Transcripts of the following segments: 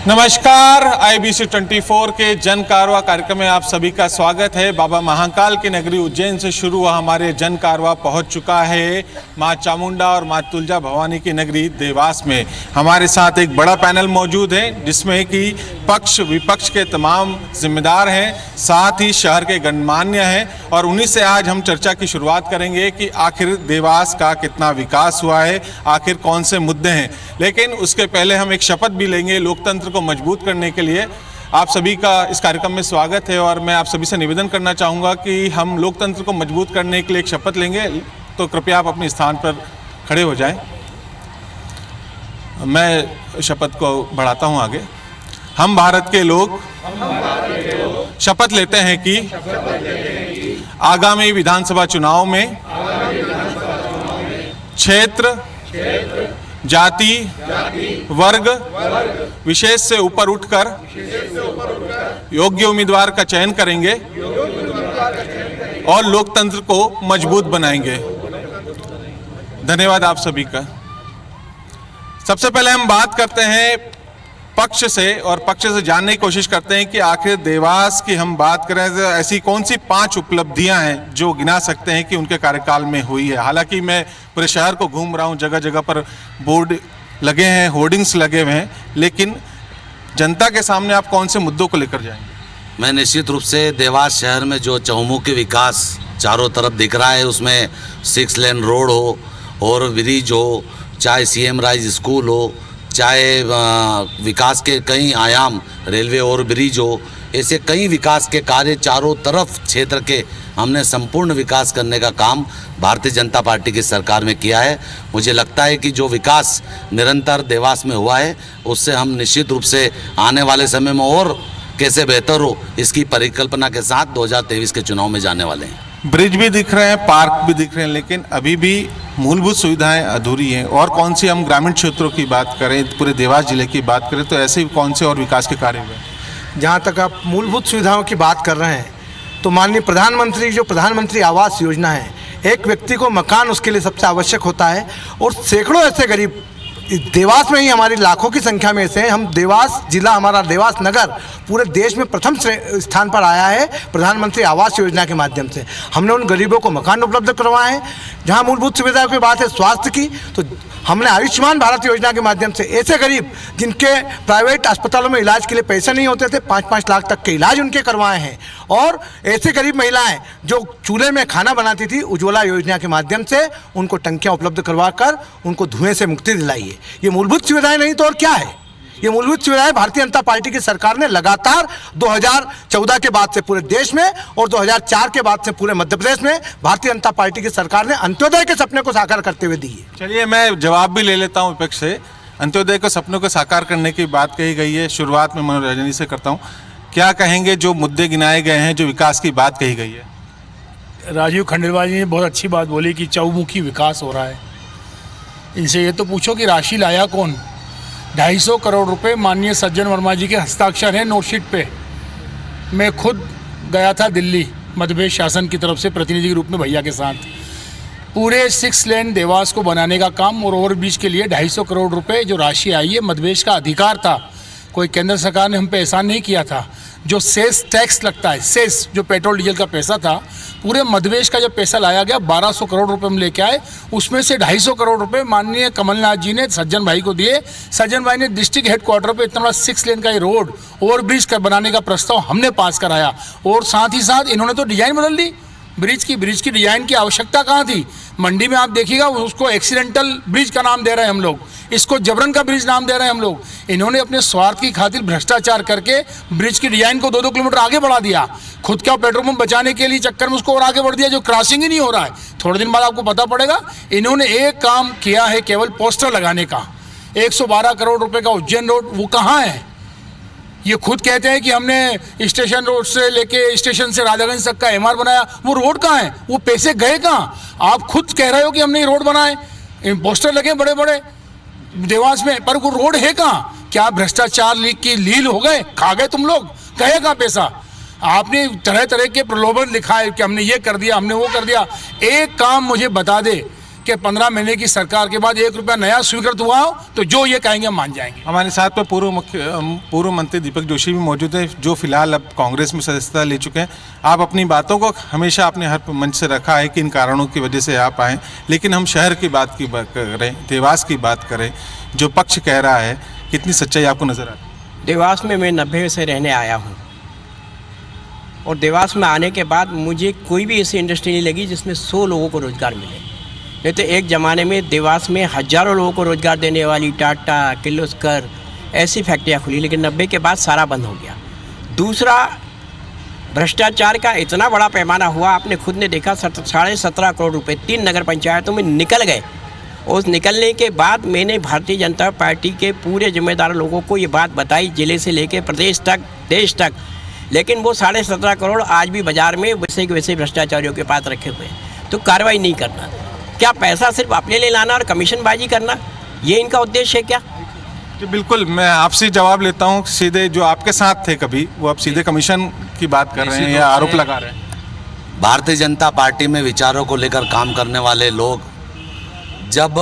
नमस्कार, IBC 24 के जन कारवा कार्यक्रम में आप सभी का स्वागत है। बाबा महाकाल की नगरी उज्जैन से शुरू हुआ हमारे जन कारवा पहुंच चुका है मां चामुंडा और मां तुलजा भवानी की नगरी देवास में। हमारे साथ एक बड़ा पैनल मौजूद है जिसमें कि पक्ष विपक्ष के तमाम जिम्मेदार हैं, साथ ही शहर के गणमान्य हैं और उन्हीं से आज हम चर्चा की शुरुआत करेंगे कि आखिर देवास का कितना विकास हुआ है, आखिर कौन से मुद्दे हैं। लेकिन उसके पहले हम एक शपथ भी लेंगे लोकतंत्र को मजबूत करने के लिए। आप सभी का इस कार्यक्रम में स्वागत है और मैं आप सभी से निवेदन करना चाहूँगा कि हम लोकतंत्र को मजबूत करने के लिए एक शपथ लेंगे, तो कृपया आप अपने स्थान पर खड़े हो जाएं। मैं शपथ को बढ़ाता हूँ आगे। हम भारत के लोग शपथ लेते हैं कि आगामी विधानसभा चुनाव में क्षेत्र, जाति, वर्ग विशेष से ऊपर उठकर योग्य उम्मीदवार का चयन करेंगे और लोकतंत्र को मजबूत बनाएंगे। धन्यवाद आप सभी का। सबसे पहले हम बात करते हैं पक्ष से और पक्ष से जानने की कोशिश करते हैं कि आखिर देवास की हम बात करें तो ऐसी कौन सी 5 उपलब्धियां हैं जो गिना सकते हैं कि उनके कार्यकाल में हुई है। हालांकि मैं पूरे शहर को घूम रहा हूं, जगह जगह पर बोर्ड लगे हैं, होर्डिंग्स लगे हुए हैं, लेकिन जनता के सामने आप कौन से मुद्दों को लेकर जाएंगे? मैं निश्चित रूप से देवास शहर में जो चहुमुखी विकास चारों तरफ दिख रहा है, उसमें 6 लेन रोड हो और ब्रिज हो, चाहे CM राइज स्कूल हो, चाहे विकास के कई आयाम रेलवे और ब्रिज हो, ऐसे कई विकास के कार्य चारों तरफ क्षेत्र के हमने संपूर्ण विकास करने का काम भारतीय जनता पार्टी की सरकार में किया है। मुझे लगता है कि जो विकास निरंतर देवास में हुआ है उससे हम निश्चित रूप से आने वाले समय में और कैसे बेहतर हो इसकी परिकल्पना के साथ 2023 के चुनाव में जाने वाले हैं। ब्रिज भी दिख रहे हैं, पार्क भी दिख रहे हैं, लेकिन अभी भी मूलभूत सुविधाएं अधूरी हैं। और कौन सी हम ग्रामीण क्षेत्रों की बात करें, पूरे देवास जिले की बात करें, तो ऐसे कौन से और विकास के कार्य हुए? जहाँ तक आप मूलभूत सुविधाओं की बात कर रहे हैं तो माननीय प्रधानमंत्री आवास योजना है, एक व्यक्ति को मकान उसके लिए सबसे आवश्यक होता है और सैकड़ों ऐसे गरीब देवास में ही हमारी लाखों की संख्या में से हम देवास जिला, हमारा देवास नगर पूरे देश में प्रथम स्थान पर आया है प्रधानमंत्री आवास योजना के माध्यम से। हमने उन गरीबों को मकान उपलब्ध करवाए हैं। जहां मूलभूत सुविधाओं की बात है स्वास्थ्य की, तो हमने आयुष्मान भारत योजना के माध्यम से ऐसे गरीब जिनके प्राइवेट अस्पतालों में इलाज के लिए पैसे नहीं होते थे, 5-5 लाख तक के इलाज उनके करवाए हैं। और ऐसे गरीब महिलाएं जो चूल्हे में खाना बनाती थी, उज्ज्वला योजना के माध्यम से उनको टंकियां उपलब्ध करवाकर उनको धुएं से मुक्ति दिलाई है। ये मूलभूत सुविधाएं नहीं तो और क्या है? ये मूलभूत सुविधाएं भारतीय जनता पार्टी की सरकार ने लगातार 2014 के बाद से पूरे देश में और 2004 के बाद से पूरे मध्य प्रदेश में भारतीय जनता पार्टी की सरकार ने अंत्योदय के सपने को साकार करते हुए दी है। चलिए, मैं जवाब भी ले लेता हूँ विपक्ष से। अंत्योदय के सपनों को साकार करने की बात कही गई है, शुरुआत में मनोरंजन से करता हूँ। क्या कहेंगे जो मुद्दे गिनाए गए हैं, जो विकास की बात कही गई है? राजीव खंडेलवाल जी ने बहुत अच्छी बात बोली कि चहुमुखी विकास हो रहा है। इनसे ये तो पूछो कि राशि लाया कौन? 250 करोड़ रुपए माननीय सज्जन वर्मा जी के हस्ताक्षर हैं नोटशीट पे। मैं खुद गया था दिल्ली मध्य प्रदेश शासन की तरफ से प्रतिनिधि के रूप में भैया के साथ। पूरे 6 लेन देवास को बनाने का काम और ओवरब्रिज के लिए 250 करोड़ रुपए जो राशि आई है, मध्य प्रदेश का अधिकार था, कोई केंद्र सरकार ने हम पे एहसान नहीं किया था। जो सेस टैक्स लगता है, सेस जो पेट्रोल डीजल का पैसा था, पूरे मध्य प्रदेश का जब पैसा लाया गया 1200 करोड़ रुपए हम लेके आए। उसमें से 250 करोड़ रुपए माननीय कमलनाथ जी ने सज्जन भाई को दिए। सज्जन भाई ने डिस्ट्रिक्ट हेडक्वार्टर पे इतना बड़ा 6 लेन का ये रोड ओवरब्रिज बनाने का प्रस्ताव हमने पास कराया और साथ ही साथ इन्होंने तो डिजाइन बदल दी ब्रिज की डिजाइन की आवश्यकता कहाँ थी? मंडी में आप देखिएगा उसको एक्सीडेंटल ब्रिज का नाम दे रहे हैं हम लोग, इसको जबरन का ब्रिज नाम दे रहे हैं हम लोग। इन्होंने अपने स्वार्थ की खातिर भ्रष्टाचार करके ब्रिज की डिजाइन को 2-2 किलोमीटर आगे बढ़ा दिया। खुद का पेट्रोल पंप बचाने के लिए चक्कर में उसको और आगे बढ़ दिया, जो क्रॉसिंग ही नहीं हो रहा है। थोड़े दिन बाद आपको पता पड़ेगा। इन्होंने एक काम किया है केवल पोस्टर लगाने का, 112 करोड़ रुपए का उज्जैन रोड, वो कहाँ है? ये खुद कहते हैं कि हमने स्टेशन रोड से लेके स्टेशन से राजागंज तक का MR बनाया, वो रोड कहाँ है? वो पैसे गए कहाँ? आप खुद कह रहे हो कि हमने ये रोड बनाए, पोस्टर लगे बड़े बड़े देवास में, पर वो रोड है कहाँ? क्या भ्रष्टाचार लीग की लील हो गए? खा गए तुम लोग? गए कहाँ पैसा? आपने तरह तरह के प्रलोभन लिखा है कि हमने ये कर दिया, हमने वो कर दिया। एक काम मुझे बता दे कि 15 महीने की सरकार के बाद 1 रुपया नया स्वीकृत हुआ हो तो जो ये कहेंगे हम मान जाएंगे। हमारे साथ में पूर्व मंत्री दीपक जोशी भी मौजूद है, जो फिलहाल अब कांग्रेस में सदस्यता ले चुके हैं। आप अपनी बातों को हमेशा अपने हर मंच से रखा है कि इन कारणों की वजह से आप आए, लेकिन हम शहर की बात करें, देवास की बात करें, जो पक्ष कह रहा है, कितनी सच्चाई आपको नजर आती है? देवास में मैं 90 से रहने आया हूँ और देवास में आने के बाद मुझे कोई भी ऐसी इंडस्ट्री नहीं लगी जिसमें 100 लोगों को रोज़गार मिले। नहीं तो एक ज़माने में देवास में हज़ारों लोगों को रोज़गार देने वाली टाटा, किर्लोस्कर ऐसी फैक्ट्रियाँ खुली, लेकिन 90 के बाद सारा बंद हो गया। दूसरा, भ्रष्टाचार का इतना बड़ा पैमाना हुआ, आपने खुद ने देखा 17.5 करोड़ रुपए 3 नगर पंचायतों में निकल गए। उस निकलने के बाद मैंने भारतीय जनता पार्टी के पूरे जिम्मेदार लोगों को ये बात बताई, जिले से लेकर प्रदेश तक, देश तक, लेकिन वो 17.5 करोड़ आज भी बाजार में वैसे के वैसे भ्रष्टाचारियों के पास रखे हुए हैं। तो कार्रवाई नहीं करना, क्या पैसा सिर्फ अपने लिए लाना और कमीशनबाजी करना, ये इनका उद्देश्य है क्या? जी बिल्कुल, मैं आपसे जवाब लेता हूँ सीधे। जो आपके साथ थे कभी, वो अब सीधे कमीशन की बात कर रहे हैं या आरोप लगा रहे हैं? भारतीय जनता पार्टी में विचारों को लेकर काम करने वाले लोग जब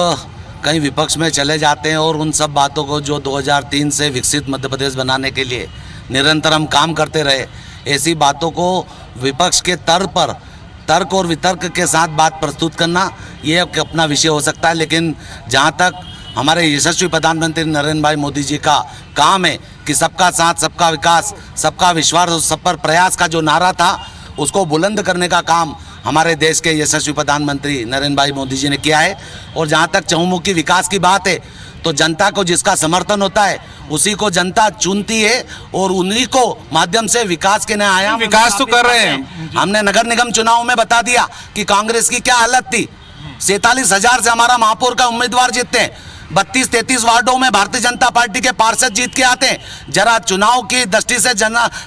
कहीं विपक्ष में चले जाते हैं और उन सब बातों को जो 2003 से विकसित मध्य प्रदेश बनाने के लिए निरंतर हम काम करते रहे, ऐसी बातों को विपक्ष के तर्क और वितर्क के साथ बात प्रस्तुत करना ये अपना विषय हो सकता है। लेकिन जहाँ तक हमारे यशस्वी प्रधानमंत्री नरेंद्र भाई मोदी जी का काम है कि सबका साथ, सबका विकास, सबका विश्वास और सब पर प्रयास का जो नारा था, उसको बुलंद करने का काम हमारे देश के यशस्वी प्रधानमंत्री नरेंद्र भाई मोदी जी ने किया है। और जहाँ तक चहुमुखी विकास की बात है, तो जनता को जिसका समर्थन होता है उसी को जनता चुनती है और उन्हीं को माध्यम से विकास के नए आयाम विकास तो कर रहे हैं। हमने नगर निगम चुनाव में बता दिया कि कांग्रेस की क्या हालत थी। 47,000 से हमारा महापौर का उम्मीदवार जीतते हैं, 32-33 वार्डों में भारतीय जनता पार्टी के पार्षद जीत के आते हैं। जरा चुनाव की दृष्टि से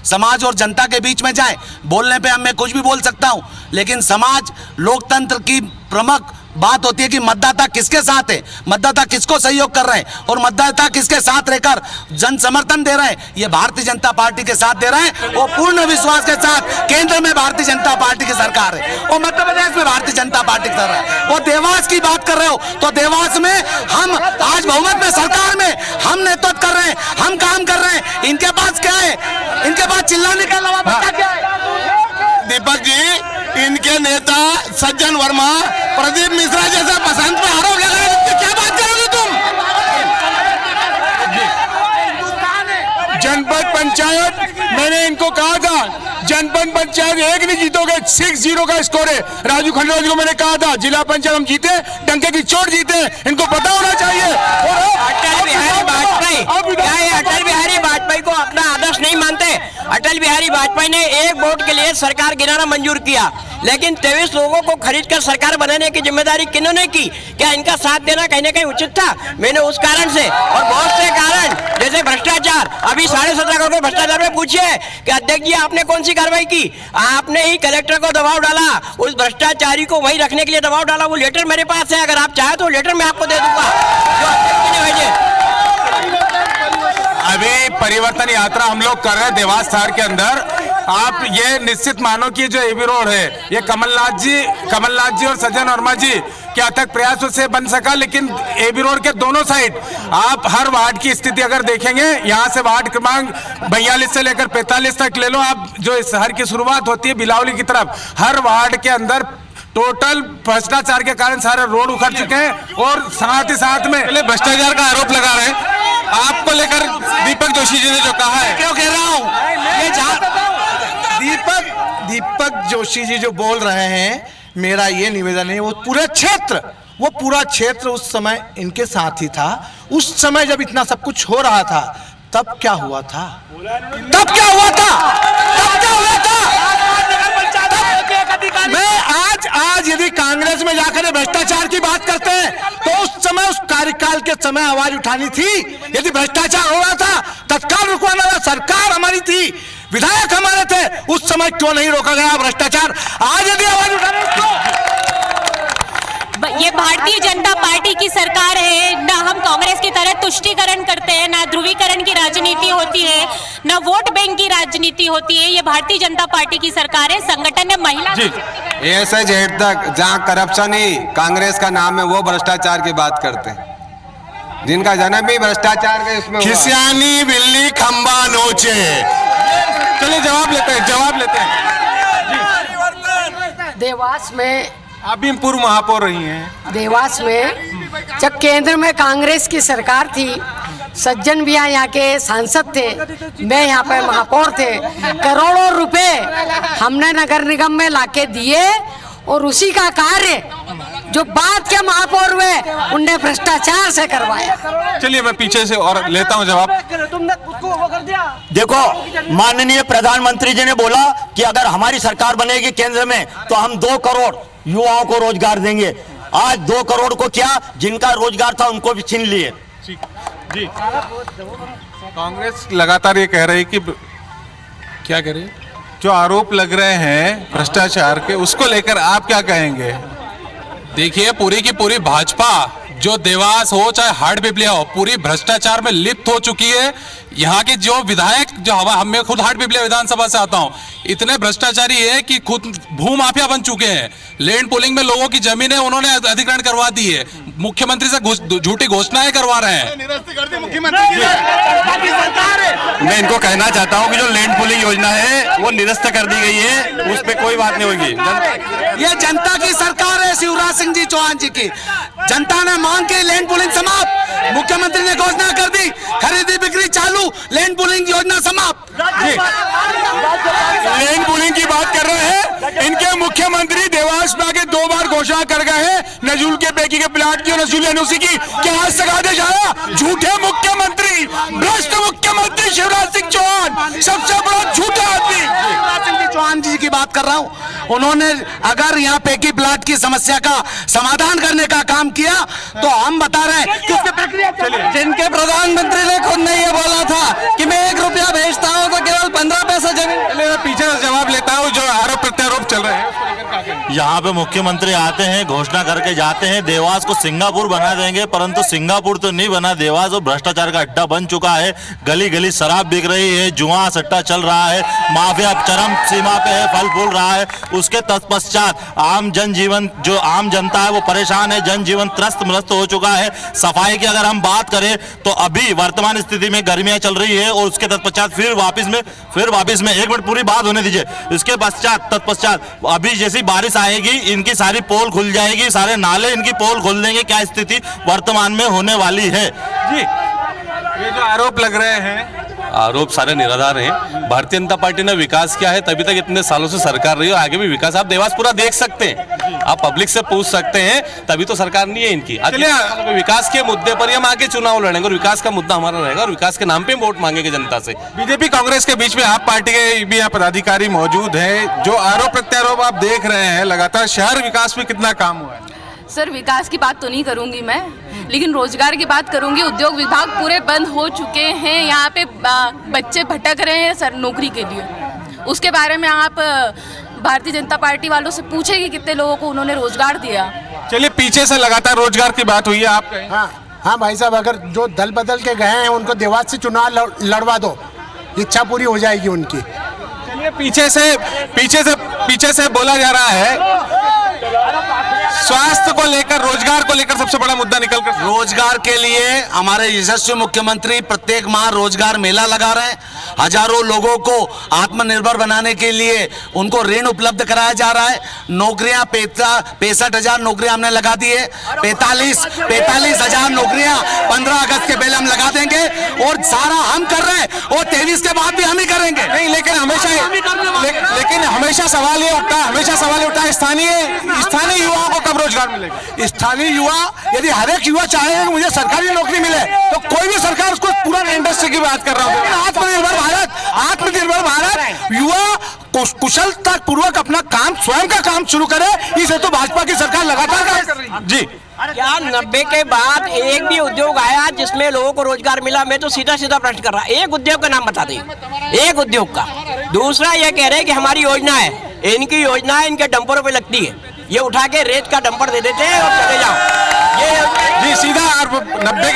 समाज और जनता के बीच में जाएं। बोलने पे मैं कुछ भी बोल सकता हूं, लेकिन समाज लोकतंत्र की प्रमुख बात होती है कि मतदाता किसके साथ है, मतदाता किसको सहयोग कर रहे हैं और मतदाता किसके साथ रहकर जन समर्थन दे रहे हैं। ये भारतीय जनता पार्टी के साथ दे रहे हैं और पूर्ण विश्वास के साथ केंद्र में भारतीय जनता पार्टी की सरकार है और मध्य प्रदेश में भारतीय जनता पार्टी की सरकार है। और देवास की बात कर रहे हो तो देवास में हम आज बहुमत में सरकार में हम नेतृत्व कर रहे हैं, हम काम कर रहे हैं। इनके पास क्या है? इनके पास चिल्लाने का अलावा क्या है? दीपक जी, इनके नेता सज्जन वर्मा, प्रदीप मिश्रा जैसे बसंत पे आरोप लगा रहे हैं, क्या बात करोगे तुम? जनपद पंचायत, मैंने इनको कहा था जनपद पंचायत एक नहीं जीतोगे, 6-0 का स्कोर है। राजू खंडेलवाल जी को मैंने कहा था जिला पंचायत हम जीते, डंके की चोट जीते, इनको पता होना चाहिए। अटल बिहारी वाजपेयी, क्या ये अटल बिहारी वाजपेयी को अपना आदर्श नहीं मानते? अटल बिहारी वाजपेयी ने 1 वोट के लिए सरकार गिराना मंजूर किया, लेकिन 23 लोगों को खरीद कर सरकार बनाने की जिम्मेदारी किन्होंने की? क्या इनका साथ देना कहीं ना कहीं उचित था? मैंने उस कारण से और बहुत से कारण, जैसे भ्रष्टाचार, अभी 17.5 करोड़ भ्रष्टाचार में पूछिए कि अध्यक्ष जी आपने कौन सी कार्रवाई की? आपने ही कलेक्टर को दबाव डाला, उस भ्रष्टाचारी को वही रखने के लिए दबाव डाला। वो लेटर मेरे पास है, अगर आप चाहे तो लेटर मैं आपको दे दूंगा जो अध्यक्ष ने भेजे। अभी परिवर्तन यात्रा हम लोग कर रहे हैं देवास शहर के अंदर। आप ये निश्चित मानो कि जो एबी रोड है, ये कमलनाथ जी और सज्जन वर्मा जी के अथक प्रयासों से बन सका। लेकिन एबी रोड के दोनों साइड आप हर वार्ड की स्थिति अगर देखेंगे, यहाँ से वार्ड क्रमांक 42 से लेकर 45 तक ले लो आप, जो इस शहर की शुरुआत होती है बिलावली की तरफ, हर वार्ड के अंदर टोटल भ्रष्टाचार के कारण सारे रोड उखड़ चुके हैं। और साथ ही साथ में भ्रष्टाचार का आरोप लगा रहे हैं आपको लेकर दीपक जोशी जी ने जो कहा है, क्यों कह रहा हूँ ये दीपक जोशी जी जो बोल रहे हैं, मेरा ये निवेदन है, वो पूरा क्षेत्र उस समय इनके साथ ही था। उस समय जब इतना सब कुछ हो रहा था, तब क्या हुआ था? मैं आज यदि कांग्रेस में जाकर भ्रष्टाचार की बात करते हैं तो उस समय, उस कार्यकाल के समय आवाज उठानी थी। यदि भ्रष्टाचार हो रहा था, तत्काल रुकवाना था। सरकार हमारी थी, विधायक हमारे थे, उस समय क्यों नहीं रोका गया भ्रष्टाचार? आज यदि आवाज उठाने तो ये भारतीय जनता पार्टी की सरकार है। ना हम कांग्रेस की तरह तुष्टीकरण करते हैं, ना ध्रुवीकरण की राजनीति होती है, ना वोट बैंक की राजनीति होती है। ये भारतीय जनता पार्टी की सरकार है। संगठन है महिला ए से जेड तक जहाँ करप्शन ही कांग्रेस का नाम है, वो भ्रष्टाचार की बात करते हैं, जिनका जन्म ही भ्रष्टाचार के इसमें हुआ। खिसियानी बिल्ली खंबा नोचे। चलिए जवाब लेते हैं देवास में, आप भी पूर्व महापौर रही हैं। देवास में जब केंद्र में कांग्रेस की सरकार थी, सज्जन भैया यहाँ के सांसद थे, मैं यहाँ पे महापौर थे, करोड़ों रुपए हमने नगर निगम में लाके दिए और उसी का कार्य जो बाद के महापौर हुए उनने भ्रष्टाचार से करवाया। चलिए मैं पीछे से और लेता हूँ जवाब। देखो, माननीय प्रधानमंत्री जी ने बोला कि अगर हमारी सरकार बनेगी केंद्र में तो हम 2 करोड़ युवाओं को रोजगार देंगे। आज 2 करोड़ को क्या, जिनका रोजगार था उनको भी छीन लिए। जी, कांग्रेस लगातार ये कह रही कि क्या कह रहे हैं? जो आरोप लग रहे हैं भ्रष्टाचार के, उसको लेकर आप क्या कहेंगे? देखिए, पूरी की पूरी भाजपा, जो देवास हो चाहे हाटपिपलिया हो, पूरी भ्रष्टाचार में लिप्त हो चुकी है। यहाँ के जो विधायक, जो मैं खुद हाटपिपलिया विधानसभा से आता हूँ, इतने भ्रष्टाचारी है कि खुद भू माफिया बन चुके हैं। लैंड पुलिंग में लोगों की जमीनें उन्होंने अधिग्रहण करवा दी है। मुख्यमंत्री से झूठी घोषणाएं करवा रहे हैं। मैं इनको कहना चाहता हूं कि जो लैंड पुलिंग योजना है वो निरस्त कर दी गई है, उस पर कोई बात नहीं होगी। ये जनता की सरकार है, शिवराज सिंह जी चौहान जी की। जनता ने मांग की लैंड पुलिंग समाप्त, मुख्यमंत्री ने घोषणा कर दी, खरीदी बिक्री चालू, लैंड पुलिंग योजना समाप्त। लैंड पुलिंग की बात कर रहे हैं, इनके मुख्यमंत्री देवास में आके 2 बार घोषणा कर गए हैं नजूल के पैकी के प्लाट की और नजूल एनओसी की। क्या आज तक आदेश आया? झूठे मुख्यमंत्री, भ्रष्ट मुख्यमंत्री शिवराज सिंह चौहान, सबसे बड़ा झूठा आदमी। शिवराज सिंह चौहान जी की बात कर रहा हूँ। उन्होंने अगर यहाँ पैकी प्लाट की समस्या का समाधान करने का काम किया तो हम बता रहे हैं कि उसकी प्रक्रिया जिनके प्रधानमंत्री ने खुद ने ये बोला था कि मैं 1 रुपया भेजता हूँ तो केवल 15 पैसा जमीन। पीछे से जवाब लेता हूँ। जो आरोप प्रत्यारोप चल रहे हैं यहाँ पे मुख्यमंत्री आते हैं, घोषणा करके जाते हैं, देवास को सिंगापुर बना देंगे, परंतु सिंगापुर तो नहीं बना। देवास और भ्रष्टाचार का अड्डा बन चुका है। गली गली शराब बिक रही है, जुआ सट्टा चल रहा है, माफिया चरम सीमा पे है, फल फूल रहा है। उसके तत्पश्चात आम जनजीवन, जो आम जनता है वो परेशान है, जनजीवन त्रस्त मस्त हो चुका है। सफाई की अगर हम बात करें तो अभी वर्तमान स्थिति में गर्मियां चल रही है और उसके तत्पश्चात फिर वापस में 1 मिनट पूरी बात होने दीजिए। इसके तत्पश्चात अभी जैसी बारिश आएगी, इनकी सारी पोल खुल जाएगी, सारे नाले इनकी पोल खोल देंगे। क्या स्थिति वर्तमान में होने वाली है जी। ये जो आरोप लग रहे हैं, आरोप सारे निराधार हैं। भारतीय जनता पार्टी ने विकास किया है, तभी तक इतने सालों से सरकार रही है और आगे भी विकास आप देवास पूरा देख सकते हैं, आप पब्लिक से पूछ सकते हैं, तभी तो सरकार नहीं है इनकी। विकास के मुद्दे पर हम आगे चुनाव लड़ेंगे और विकास का मुद्दा हमारा रहेगा और विकास के नाम पे वोट मांगेंगे जनता से। बीजेपी कांग्रेस के बीच में आप पार्टी के भी यहाँ पदाधिकारी मौजूद हैं। जो आरोप प्रत्यारोप आप देख रहे हैं लगातार, शहर विकास में कितना काम हुआ है? सर, विकास की बात तो नहीं करूंगी मैं, लेकिन रोजगार की बात करूंगी। उद्योग विभाग पूरे बंद हो चुके हैं, यहाँ पे बच्चे भटक रहे हैं सर नौकरी के लिए। उसके बारे में आप भारतीय जनता पार्टी वालों से पूछे कि कितने लोगों को उन्होंने रोजगार दिया। चलिए, पीछे से लगातार रोजगार की बात हुई है, आप कहें। हाँ भाई साहब, अगर जो दल बदल के गए हैं उनको देवास से चुनाव लड़वा दो, इच्छा पूरी हो जाएगी उनकी। चलिए, पीछे से बोला जा रहा है स्वास्थ्य को लेकर, रोजगार को लेकर सबसे बड़ा मुद्दा निकल कर। रोजगार के लिए हमारे यशस्वी मुख्यमंत्री प्रत्येक माह रोजगार मेला लगा रहे हैं। हजारों लोगों को आत्मनिर्भर बनाने के लिए उनको ऋण उपलब्ध कराया जा रहा है। नौकरियां 65,000 नौकरियां हमने लगा दी है। 45,000 नौकरियां 15 अगस्त के पहले हम लगा देंगे और सारा हम कर रहे हैं और 23 के बाद भी हम ही करेंगे। नहीं, लेकिन हमेशा सवाल ये उठता है स्थानीय युवाओं को कब रोजगार मिलेगा? स्थानीय युवा, यदि हर एक युवा चाहेगा कि मुझे सरकारी नौकरी मिले तो कोई भी सरकार उसको पूरा इंडस्ट्री की बात कर रहा हूँ। आत्मनिर्भर भारत युवा कुशलता पूर्वक अपना काम, स्वयं का काम शुरू करे, इस हेतु भाजपा की सरकार लगातार काम कर रही है। जी, क्या 90 के बाद एक भी उद्योग आया जिसमें लोगों को रोजगार मिला? मैं तो सीधा प्रश्न कर रहा, एक उद्योग का नाम बता दीजिए, एक उद्योग का। दूसरा ये कह रहे हैं कि हमारी योजना है, इनकी योजना है, इनके डंपरों पे लगती है, ये उठा के रेत का डंपर दे देते हैं और चले जाओ। जी सीधा 90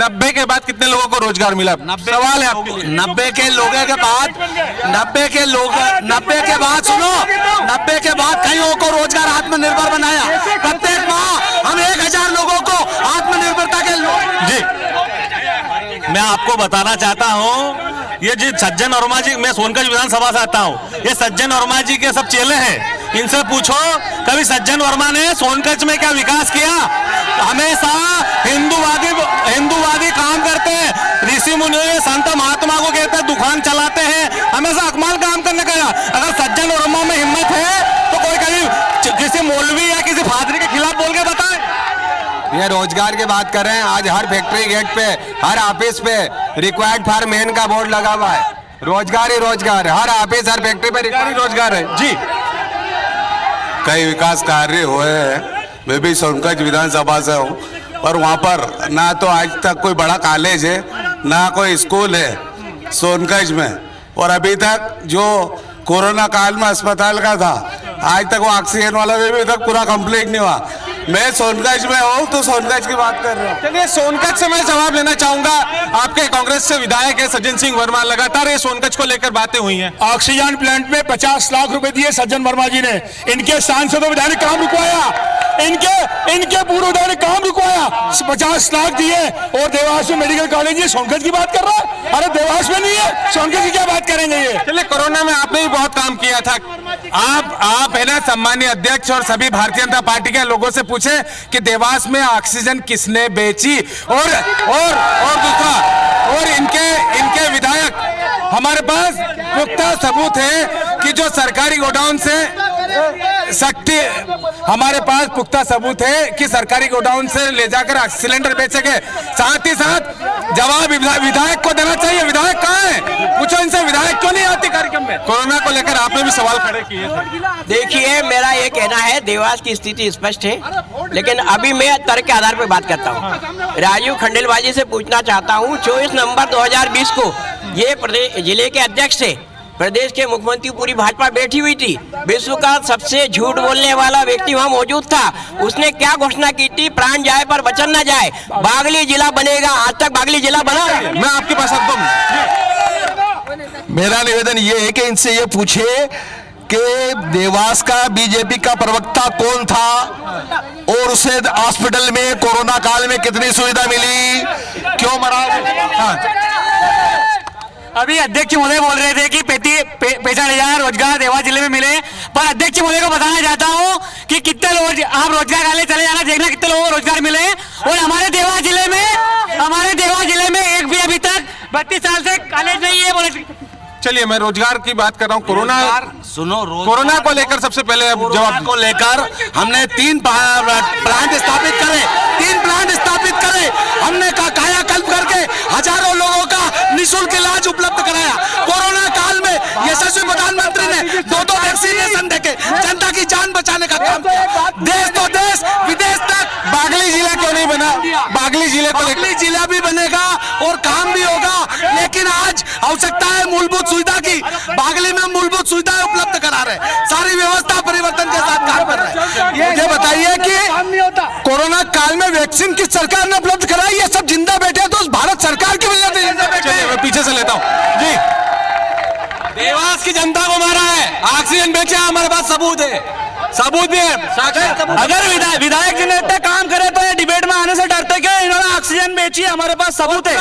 90 के बाद कितने लोगों को रोजगार मिला? सवाल है आपके लिए। 90 के लोगों के बाद 90 के बाद सुनो, 90 के बाद कईयों को रोजगार आत्मनिर्भर बनाया। प्रत्येक माह हम 1000 लोगों को आत्मनिर्भरता के जी मैं आपको बताना चाहता हूँ, ये जी सज्जन वर्मा जी, मैं सोनकच विधानसभा से आता हूँ, ये सज्जन वर्मा जी के सब चेले हैं। इनसे पूछो कभी सज्जन वर्मा ने सोनकच में क्या विकास किया? हमेशा हिंदूवादी काम करते हैं, ऋषि मुनि संत महात्मा को कहते हैं, दुकान चलाते हैं, हमेशा अकमाल काम करने का। अगर सज्जन वर्मा में हिम्मत है तो कोई कभी किसी मौलवी या किसी फादरी के खिलाफ बोल के बताए। ये रोजगार की बात कर रहे हैं। आज हर फैक्ट्री गेट पे, हर ऑफिस पे रिक्वायर्ड फॉर मेन का बोर्ड लगा हुआ है। रोजगार ही रोजगार, हर ऑफिस हर फैक्ट्री पे रोजगार है जी। कई विकास कार्य हुए हैं, मैं भी सोनकच विधानसभा से हूँ, और वहाँ पर ना तो आज तक कोई बड़ा कॉलेज है, ना कोई स्कूल है सोनकच में। और अभी तक जो कोरोना काल में अस्पताल का था, आज तक वो ऑक्सीजन वाला भी तक पूरा कंप्लीट नहीं हुआ। मैं सोनकच में हूँ तो सोनकच की बात कर रहा हूँ। चलिए, सोनकच से मैं जवाब लेना चाहूंगा। आपके कांग्रेस से विधायक है सज्जन सिंह वर्मा, लगातार ये सोनकच को लेकर बातें हुई हैं। ऑक्सीजन प्लांट में 50 लाख रुपए दिए सज्जन वर्मा जी ने, इनके सांसदों विधायक ने काम रुकवाया, इनके पूर्व विधायक ने काम रुकवाया, 50 लाख दिए। और देवास में मेडिकल कॉलेज, ये सोनकच की बात कर रहा है? अरे देवास में नहीं है, सोनकच की क्या बात करेंगे ये? चलिए, कोरोना में आपने भी बहुत काम किया था। आप है ना सम्मानीय अध्यक्ष और सभी भारतीय जनता पार्टी के लोगों से पूछे कि देवास में ऑक्सीजन किसने बेची, और दूसरा, और इनके विधायक, हमारे पास पुख्ता सबूत है कि जो सरकारी गोडाउन से हमारे पास पुख्ता सबूत है कि सरकारी गोडाउन से ले जाकर सिलेंडर बेचे गए। साथ ही साथ जवाब विधायक को देना चाहिए। विधायक कहाँ है? पूछो इनसे, विधायक क्यों नहीं आते कार्यक्रम में? कोरोना को लेकर आपने भी सवाल खड़े किए थे। देखिए, मेरा ये कहना है, देवास की स्थिति स्पष्ट है, लेकिन अभी मैं तर्क के आधार पर बात करता हूँ। राजीव खंडेलवाल जी से पूछना चाहता हूँ, 24 नवंबर 2020 को ये प्रदेश जिले के अध्यक्ष थे, प्रदेश के मुख्यमंत्री पूरी भाजपा बैठी हुई थी, विश्व का सबसे झूठ बोलने वाला व्यक्ति वहाँ मौजूद था। उसने क्या घोषणा की थी? प्राण जाए पर वचन न जाए, बागली जिला बनेगा। आज तक बागली जिला बना? मैं आपके पास आता हूँ। मेरा निवेदन ये है कि इनसे ये पूछे कि देवास का बीजेपी का प्रवक्ता कौन था और उसे हॉस्पिटल में कोरोना काल में कितनी सुविधा मिली, क्यों मरा? अभी अध्यक्ष महोदय बोल रहे थे कि 65,000 रोजगार देवास जिले में मिले, पर अध्यक्ष महोदय को बताना चाहता हूँ कि कितने लोग, आप रोजगार वाले चले जाना, देखना कितने लोगों को रोजगार मिले। और हमारे देवास जिले में एक भी अभी तक 32 साल से कॉलेज नहीं है। बोले, चलिए, मैं रोजगार की बात कर रहा हूँ। कोरोना को लेकर सबसे पहले जवाब को लेकर हमने 3 प्लांट स्थापित करे, हमने कायाकल्प करके हजारों लोगों का निःशुल्क इलाज उपलब्ध कराया। कोरोना काल में यशस्वी प्रधानमंत्री ने 2 वैक्सीनेशन देके जनता की जान बचाने का काम किया। देश तो देश, विदेश तक। बागली जिला क्यों नहीं बना? बागली जिला भी बनेगा और काम भी होगा, लेकिन आज आवश्यकता है मूलभूत सुविधा की। बागली में मूलभूत सुविधाएं उपलब्ध करा रहे, सारी व्यवस्था परिवर्तन के साथ काम कर रहे हैं। ये बताइए कि कोरोना काल में वैक्सीन किस सरकार ने उपलब्ध कराई? ये सब जिंदा बैठे तो भारत सरकार की वजह से जिंदा बैठे। मैं पीछे से लेता हूँ जी। देवास की जनता को मारा है, ऑक्सीजन बेचे, हमारे पास सबूत भी है। अगर विधायक जी ने इतना काम करे तो ये डिबेट में आने से डरते क्या? इन्होंने ऑक्सीजन बेची, हमारे पास सबूत है।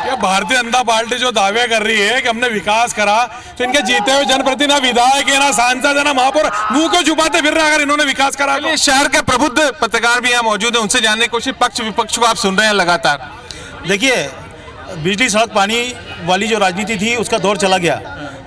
ये भारतीय जनता पार्टी जो दावे कर रही है कि हमने विकास करा, तो इनके जीते हुए जनप्रतिनिधि ना विधायक है, ना सांसद है, ना महापौर, मुंह को छुपाते फिर रहा। अगर इन्होंने विकास करा, शहर के प्रबुद्ध पत्रकार भी यहाँ मौजूद है, उनसे जानने की कोशिश। पक्ष विपक्ष को आप सुन रहे हैं लगातार। देखिए, बिजली सड़क पानी वाली जो राजनीति थी उसका दौर चला गया,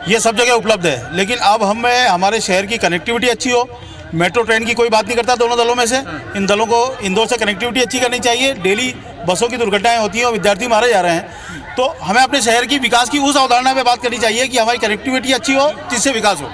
ये सब जगह उपलब्ध है। लेकिन अब हमें हमारे शहर की कनेक्टिविटी अच्छी हो। मेट्रो ट्रेन की कोई बात नहीं करता दोनों दलों में से, इन दलों को इंदौर से कनेक्टिविटी अच्छी करनी चाहिए। डेली बसों की दुर्घटनाएं होती हैं और विद्यार्थी मारे जा रहे हैं, तो हमें अपने शहर की विकास की उस अवधारणा पे बात करनी चाहिए कि हमारी कनेक्टिविटी अच्छी हो जिससे विकास हो।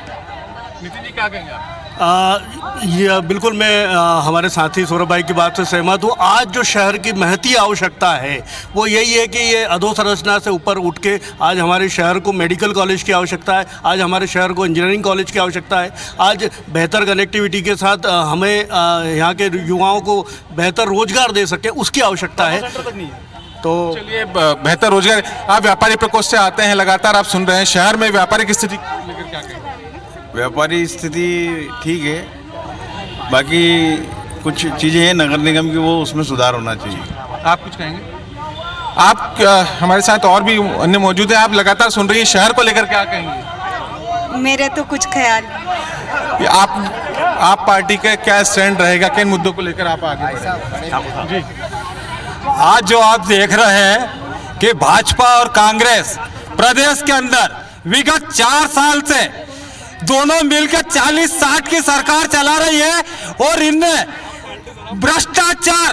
नितिन जी क्या कहेंगे आप? ये बिल्कुल मैं हमारे साथी सौरभ भाई की बात से सहमत हूँ। आज जो शहर की महती आवश्यकता है वो यही है कि ये अधोसंरचना से ऊपर उठ के आज हमारे शहर को मेडिकल कॉलेज की आवश्यकता है, आज हमारे शहर को इंजीनियरिंग कॉलेज की आवश्यकता है, आज बेहतर कनेक्टिविटी के साथ हमें यहाँ के युवाओं को बेहतर रोजगार दे सके उसकी आवश्यकता है। तो चलिए बेहतर रोजगार, आप व्यापारी प्रकोष्ठ से आते हैं, लगातार आप सुन रहे हैं शहर में व्यापारी की स्थिति लेकर क्या कहेंगे? व्यापारी स्थिति ठीक है, बाकी कुछ चीज़ें हैं नगर निगम की, वो उसमें सुधार होना चाहिए। आप कुछ कहेंगे? आप हमारे साथ और भी अन्य मौजूद हैं, आप लगातार सुन रही हैं, शहर को लेकर क्या कहेंगे? मेरे तो कुछ ख्याल आप पार्टी का क्या स्टैंड रहेगा, किन मुद्दों को लेकर आप आगे बढ़ेंगे? जी आज जो आप देख रहे हैं कि भाजपा और कांग्रेस प्रदेश के अंदर विगत 4 साल से दोनों मिलकर 40-60 की सरकार चला रही है और इनने भ्रष्टाचार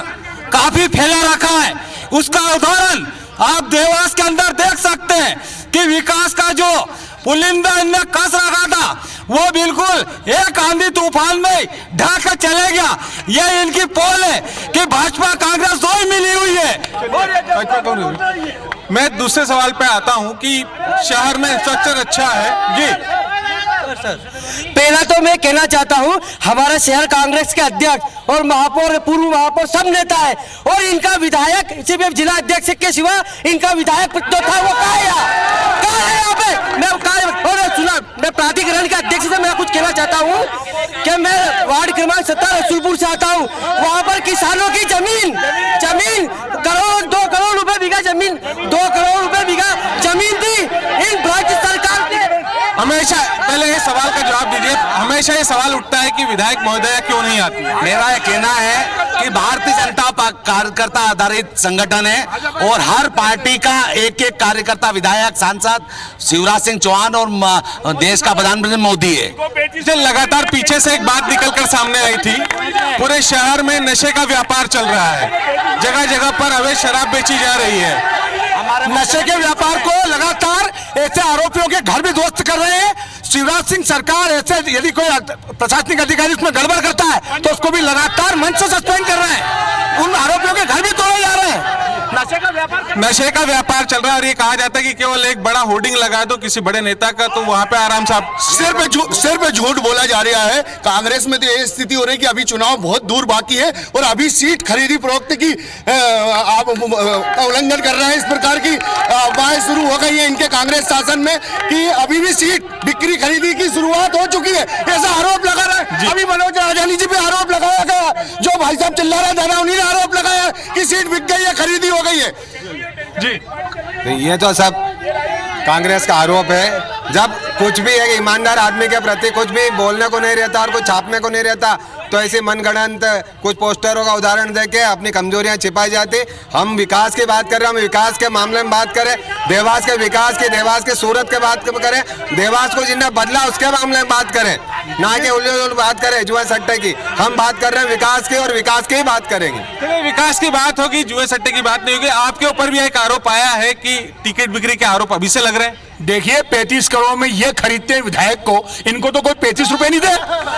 काफी फैला रखा है। उसका उदाहरण आप देवास के अंदर देख सकते हैं कि विकास का जो पुलिंदा इनने कस रखा था वो बिल्कुल एक आंधी तूफान में ढह कर चले गया। ये इनकी पोल है कि भाजपा कांग्रेस दो ही मिली हुई है। मैं दूसरे सवाल पे आता हूं कि शहर में इंफ्रास्ट्रक्चर अच्छा है। जी पहला तो मैं कहना चाहता हूं हमारा शहर कांग्रेस के अध्यक्ष और महापौर, पूर्व महापौर सब नेता है और इनका विधायक सिर्फ जिला अध्यक्ष के सिवा इनका विधायक जो था वो कहाँ है यहाँ पे? मैं प्राधिकरण के अध्यक्ष से मैं कुछ कहना चाहता हूँ कि मैं वार्ड क्रमांक 17 रसूलपुर से आता हूँ। वहाँ पर किसानों की जमीन करोड़ 2 करोड़ रुपए बीघा जमीन 2 करोड़ रुपए बीघा जमीन थी इन भ्रष्ट सरकार ने। हमेशा पहले ये सवाल का जवाब दीजिए, हमेशा ये सवाल उठता है कि विधायक महोदय क्यों नहीं आती? मेरा ये कहना है कि भारतीय जनता कार्यकर्ता आधारित संगठन है और हर पार्टी का एक एक कार्यकर्ता, विधायक, सांसद शिवराज सिंह चौहान और देश का प्रधानमंत्री मोदी है। लगातार पीछे से एक बात निकल कर सामने आई थी, पूरे शहर में नशे का व्यापार चल रहा है, जगह जगह पर अवैध शराब बेची जा रही है। नशे के व्यापार को लगातार ऐसे आरोपियों के घर भी ध्वस्त कर रहे हैं। शिवराज सिंह सरकार ऐसे यदि कोई प्रशासनिक अधिकारी उसमें गड़बड़ करता है तो उसको भी लगातार मंच से सस्पेंड कर रहे हैं। उन आरोपियों के घर भी तोड़े जा रहे हैं। नशे का व्यापार चल रहा है और ये कहा जाता है कि केवल एक बड़ा होर्डिंग लगा दो किसी बड़े नेता का तो वहां पे आराम से आप सिर पे झूठ बोला जा रहा है। कांग्रेस में तो ये स्थिति हो रही है कि अभी चुनाव बहुत दूर बाकी है और अभी सीट खरीदी फरोख्त की आप उल्लंघन कर रहे हैं। इस प्रकार की बातें शुरू हो गई है इनके कांग्रेस शासन में कि अभी भी सीट बिक्री खरीदी की शुरुआत हो चुकी है, ऐसा आरोप लगा रहा है। अभी मनोज राजानी जी पे आरोप लगाया गया, जो भाई साहब चिल्ला रहे थे ना उन्हीं ने आरोप लगाया कि सीट बिक गई है, खरीदी हो गई है। जी तो ये तो सब कांग्रेस का आरोप है। जब कुछ भी एक ईमानदार आदमी के प्रति कुछ भी बोलने को नहीं रहता और कुछ छापने को नहीं रहता तो ऐसे मनगढ़ंत कुछ पोस्टरों का उदाहरण देके अपनी कमजोरियां छिपाई जाती। हम विकास की बात कर रहे हैं, हम विकास के मामले में बात करें, देवास के विकास की, देवास के सूरत के बात करें, देवास को जिन्हें बदला उसके मामले में बात करें, ना कि उल्लू बात करें जुए सट्टे की। हम बात कर रहे हैं विकास की और विकास की ही बात करेंगे। चलिए विकास की बात होगी, जुए सट्टे की बात नहीं होगी। आपके ऊपर भी एक आरोप आया है कि टिकट बिक्री के आरोप अभी से लग रहे हैं। देखिए 35 करोड़ में ये खरीदते हैं विधायक को, इनको तो कोई 35 रुपए नहीं दे,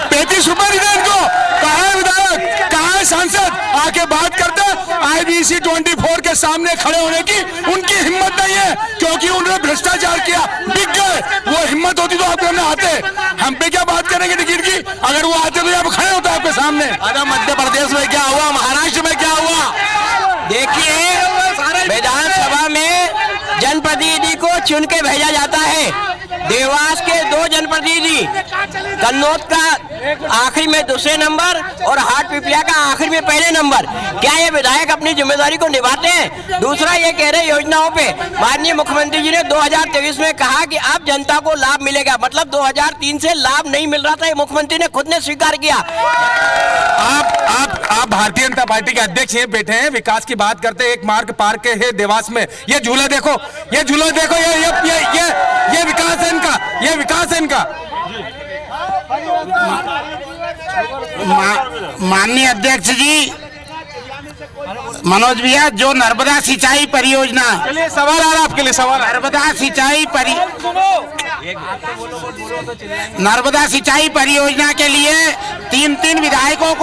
35 रुपए नहीं दे इनको। कहाँ है विधायक, कहाँ है सांसद, आके बात करते IBC 24 के सामने खड़े होने की उनकी हिम्मत नहीं है क्योंकि उन्होंने भ्रष्टाचार किया, बिक गए। वो हिम्मत होती तो आपके सामने आते, हम पे क्या बात करेंगे टिकट की? अगर वो आते तो आप खड़े होते आपके सामने। अरे मध्य प्रदेश में क्या हुआ, महाराष्ट्र में क्या हुआ? देखिए विधानसभा में जनप्रतिनिधि को चुन के भेजा जाता है। देवास के 2 जनप्रतिनिधि, कन्नौज का आखिरी में दूसरे नंबर और हाट पिपलिया का आखिरी में पहले नंबर। क्या ये विधायक अपनी जिम्मेदारी को निभाते हैं? दूसरा ये कह रहे योजनाओं पे माननीय मुख्यमंत्री जी ने 2023 में कहा कि अब जनता को लाभ मिलेगा, मतलब 2003 से लाभ नहीं मिल रहा था, ये मुख्यमंत्री ने खुद ने स्वीकार किया। आप भारतीय जनता पार्टी के अध्यक्ष हैं, बैठे हैं, विकास की बात करते हैं। एक मार्ग पार्क है देवास में, ये झूला देखो, ये झूला देखो, ये विकास है इनका, ये विकास है इनका। माननीय अध्यक्ष जी मनोज भैया, जो नर्मदा सिंचाई परियोजना, चलिए सवाल आ रहा है आपके लिए, सवाल नर्मदा सिंचाई नर्मदा सिंचाई परियोजना के लिए तीन विधायकों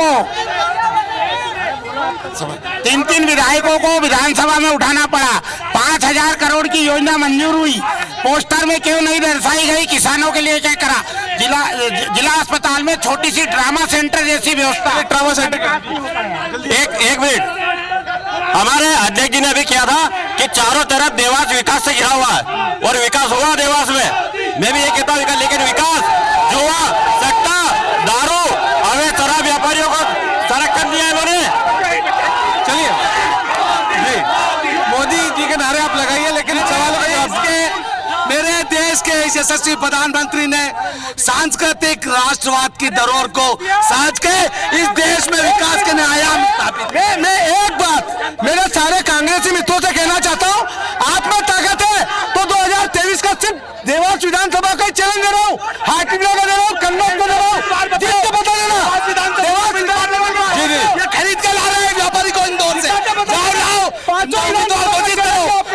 को विधानसभा में उठाना पड़ा। 5,000 करोड़ की योजना मंजूर हुई, पोस्टर में क्यों नहीं दर्शाई गई? किसानों के लिए क्या करा? जिला अस्पताल में छोटी सी ट्रामा सेंटर जैसी व्यवस्था। ट्रामा सेंटर एक मिनट, हमारे अध्यक्ष जी ने अभी किया था कि चारों तरफ देवास विकास से घिरा हुआ है और विकास हुआ देवास में। मैं भी ये कहता हूँ लेकिन विकास जुआ, सट्टा, दारू, अवैध शराब व्यापारियों को संरक्षण दिया इन्होंने। चलिए जी, मोदी जी के नारे आप लगाइए, लेकिन सवालों का जवाब मेरे देश के इस यशस्वी प्रधानमंत्री ने सांस्कृतिक राष्ट्रवाद की धरोहर को साज के इस देश में विकास के नए आयाम स्थापित। मैं एक बात मेरे सारे कांग्रेसी मित्रों से कहना चाहता हूँ, आप में ताकत है तो 2023 का सिर्फ देवास विधानसभा का चैलेंज दे रहा हूँ, हाटीबिला का दे रहा हूँ, कन्नौज को दे रहा हूँ, जिसको बता देना देवास विधानसभा ये खरीद के ला रहे हैं व्यापारी को इंदौर से।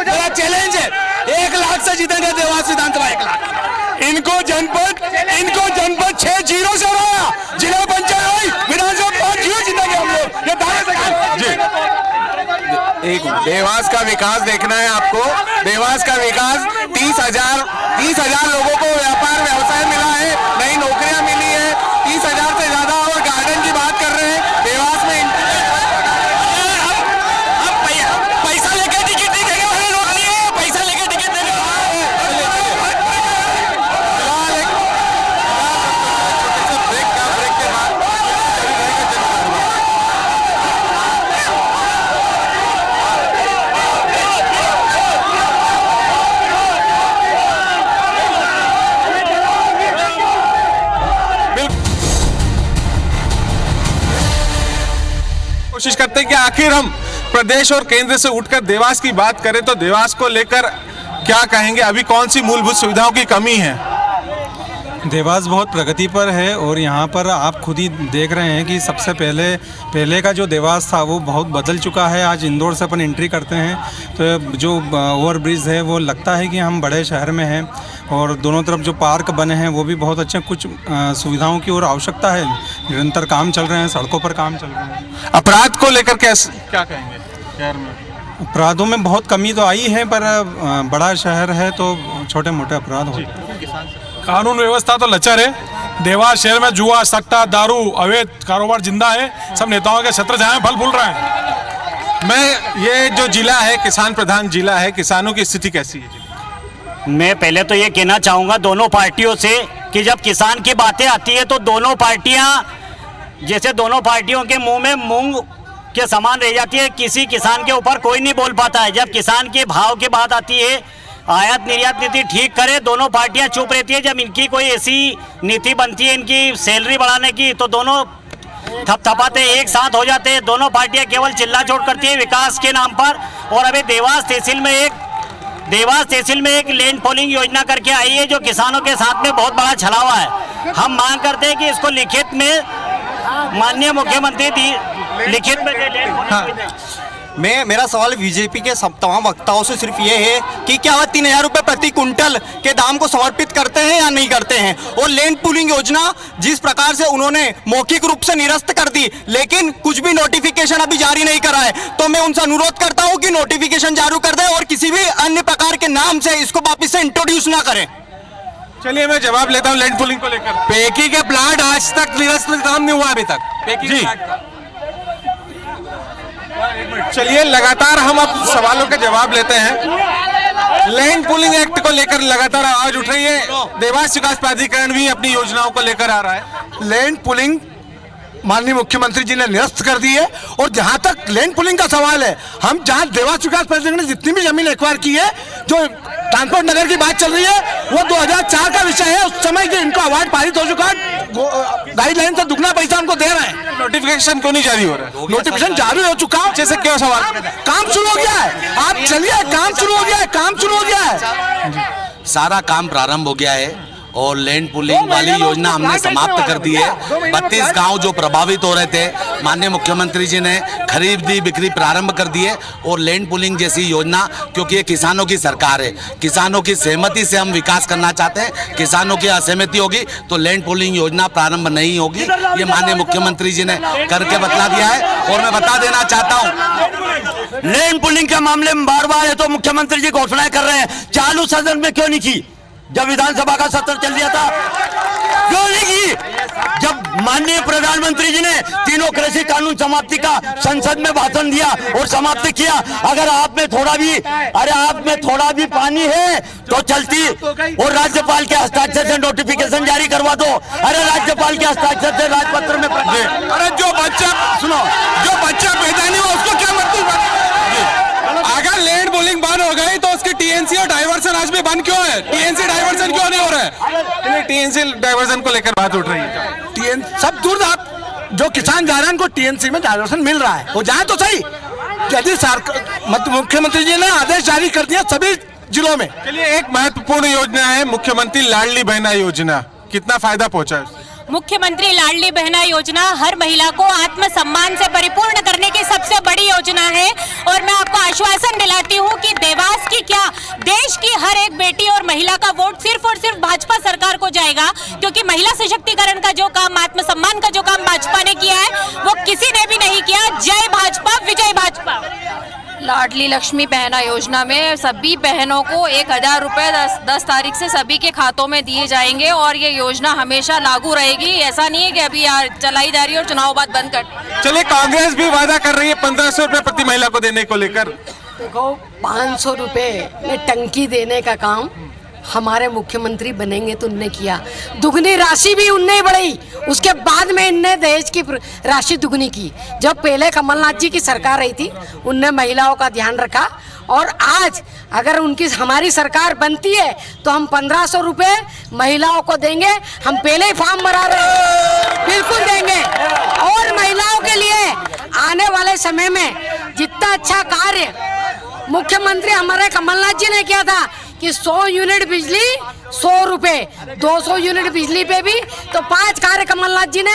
मेरा चैलेंज है 1 लाख से जीतेंगे देवास विधानसभा 1 लाख। इनको जनपद 6-0 से हराया, जिला पंचायत विधानसभा 5-0 जीतेंगे हम लोग, ये दावे से। एक देवास का विकास देखना है आपको। देवास का विकास 30,000 लोगों को व्यापार व्यवसाय मिला है, नई नौकरियां मिली है, 30,000 से ज्यादा। और गार्डन की बात कर रहे हैं देवास में, पैसा लेकर टिकट नहीं देंगे वाले लोग नहीं है, पैसा लेकर टिकट देंगे। कोशिश करते हैं कि आखिर हम प्रदेश और केंद्र से उठकर देवास की बात करें तो देवास को लेकर क्या कहेंगे? अभी कौन सी मूलभूत सुविधाओं की कमी है? देवास बहुत प्रगति पर है और यहाँ पर आप खुद ही देख रहे हैं कि सबसे पहले का जो देवास था वो बहुत बदल चुका है। आज इंदौर से अपन एंट्री करते हैं तो जो ओवरब्रिज है वो लगता है कि हम बड़े शहर में हैं, और दोनों तरफ जो पार्क बने हैं वो भी बहुत अच्छे हैं। कुछ सुविधाओं की और आवश्यकता है, निरंतर काम चल रहे हैं, सड़कों पर काम चल रहे हैं। अपराध को लेकर क्या कहेंगे शहर में? अपराधों में बहुत कमी तो आई है, पर बड़ा शहर है तो छोटे मोटे अपराध होते हैं। कानून व्यवस्था तो लचर है। देवास शहर में जुआ, सट्टा, दारू, अवैध कारोबार जिंदा है। सब नेताओं के छत्र छाया फल फूल रहे हैं। ये जो जिला है किसान प्रधान जिला है, किसानों की स्थिति कैसी है? मैं पहले तो ये कहना चाहूँगा दोनों पार्टियों से कि जब किसान की बातें आती है तो दोनों पार्टियाँ जैसे दोनों पार्टियों के मुंह में मूंग के समान रह जाती है। किसी किसान के ऊपर कोई नहीं बोल पाता है। जब किसान के भाव की बात आती है, आयात निर्यात नीति ठीक करे, दोनों पार्टियां चुप रहती है। जब इनकी कोई ऐसी नीति बनती है इनकी सैलरी बढ़ाने की, तो दोनों थपथपाते एक साथ हो जाते हैं। दोनों पार्टियां केवल चिल्ला चोट करती है विकास के नाम पर। और अभी देवास तहसील में एक लैंड पोलिंग योजना करके आई है जो किसानों के साथ में बहुत बड़ा छलावा है। हम मांग करते हैं कि इसको लिखित में माननीय मुख्यमंत्री लिखित में मेरा सवाल बीजेपी के तमाम वक्ताओं से सिर्फ ये है कि क्या वह 3,000 रुपये प्रति कुंटल के दाम को समर्पित करते हैं या नहीं करते हैं? और लैंड पूलिंग योजना जिस प्रकार से उन्होंने मौखिक रूप से निरस्त कर दी, लेकिन कुछ भी नोटिफिकेशन अभी जारी नहीं करा है, तो मैं उनसे अनुरोध करता हूं कि नोटिफिकेशन जारी कर दें और किसी भी अन्य प्रकार के नाम से इसको वापिस से इंट्रोड्यूस ना करें। चलिए मैं जवाब लेता हूं लैंड पूलिंग को लेकर। पेकी के प्लांट आज तक निरस्त काम नहीं हुआ अभी तक। पेकी के प्लांट का चलिए लगातार हम अब सवालों के जवाब लेते हैं। लैंड पूलिंग एक्ट को लेकर लगातार आवाज उठ रही है। देवास विकास प्राधिकरण भी अपनी योजनाओं को लेकर आ रहा है। लैंड पुलिंग माननीय मुख्यमंत्री जी ने निरस्त कर दी है। और जहां तक लैंड पुलिंग का सवाल है, हम जहां देवास विकास प्राधिकरण ने जितनी भी जमीन एक्वायर की है, जो ट्रांसपोर्ट नगर की बात चल रही है, वो 2004 का विषय है। उस समय के इनको अवार्ड पारित हो चुका है, गाइडलाइन से दुगना पैसा उनको दे रहे हैं। नोटिफिकेशन क्यों नहीं जारी हो रहा है? नोटिफिकेशन जारी हो चुका है। जैसे क्यों सवाल? काम शुरू हो गया है। आप चलिए, काम शुरू हो गया है। सारा काम प्रारंभ हो गया है और लैंड पुलिंग वाली योजना हमने समाप्त कर दी है। 32 गांव जो प्रभावित हो रहे थे, माननीय मुख्यमंत्री जी ने खरीदी बिक्री प्रारंभ कर दी है। और लैंड पुलिंग जैसी योजना, क्योंकि ये किसानों की सरकार है, किसानों की सहमति से हम विकास करना चाहते हैं। किसानों की असहमति होगी तो लैंड पुलिंग योजना प्रारंभ नहीं होगी। ये माननीय मुख्यमंत्री जी ने करके बतला दिया है। और मैं बता देना चाहता हूँ, लैंड पुलिंग के मामले में बार बार है तो मुख्यमंत्री जी घोषणाएं कर रहे हैं, चालू सदन में क्यों नहीं की? जब विधानसभा का सत्र चल रहा था क्यों नहीं की? जब माननीय प्रधानमंत्री जी ने तीनों कृषि कानून समाप्ति का संसद में भाषण दिया और समाप्त किया, अगर आप में थोड़ा भी पानी है तो चलती और राज्यपाल के हस्ताक्षर से नोटिफिकेशन जारी करवा दो। अरे राज्यपाल के हस्ताक्षर से राजपत्र में अरे जो बच्चा पैदा नहीं हुआ उसको क्या मतलब? अगर लैंड पुलिंग बंद हो गई तो उसकी टीएनसी और डाइवर्सन आज भी बंद क्यों है? टीएनसी डाइवर्सन क्यों नहीं हो रहा है? टीएनसी डाइवर्जन को लेकर बात उठ रही है। सब दूर जो किसान जा रहे हैं उनको टीएनसी में डाइवर्सन मिल रहा है, वो जाए तो सही। यदि मुख्यमंत्री जी ने आदेश जारी कर दिया सभी जिलों में। चलिए, एक महत्वपूर्ण योजना है मुख्यमंत्री लाडली बहना योजना, कितना फायदा पहुंचा है? मुख्यमंत्री लाडली बहना योजना हर महिला को आत्मसम्मान से परिपूर्ण करने की सबसे बड़ी योजना है। और मैं आपको आश्वासन दिलाती हूँ कि देवास की क्या, देश की हर एक बेटी और महिला का वोट सिर्फ और सिर्फ भाजपा सरकार को जाएगा, क्योंकि महिला सशक्तिकरण का जो काम, आत्मसम्मान का जो काम भाजपा ने किया है वो किसी ने भी नहीं किया। जय भाजपा, विजय भाजपा। लाडली लक्ष्मी बहना योजना में सभी बहनों को 1000 रुपये 10 तारीख से सभी के खातों में दिए जाएंगे और ये योजना हमेशा लागू रहेगी। ऐसा नहीं है कि अभी चलाई जा रही है और चुनाव बाद बंद कर। चलिए, कांग्रेस भी वादा कर रही है 1500 रुपये प्रति महिला को देने को लेकर। देखो, 500 रुपये में टंकी देने का काम हमारे मुख्यमंत्री बनेंगे तो उनने किया। दुगनी राशि भी उनने ही बढ़ाई, उसके बाद में इनने दहेज की राशि दुगनी की। जब पहले कमलनाथ जी की सरकार रही थी उनने महिलाओं का ध्यान रखा। और आज अगर हमारी सरकार बनती है तो हम 1500 रुपये महिलाओं को देंगे। हम पहले ही फॉर्म भरा रहे हैं, बिल्कुल देंगे। और महिलाओं के लिए आने वाले समय में जितना अच्छा कार्य मुख्यमंत्री हमारे कमलनाथ जी ने किया था कि 100 यूनिट बिजली 100 रुपये, 200 यूनिट बिजली पे भी, तो 5 कार्य कमलनाथ जी ने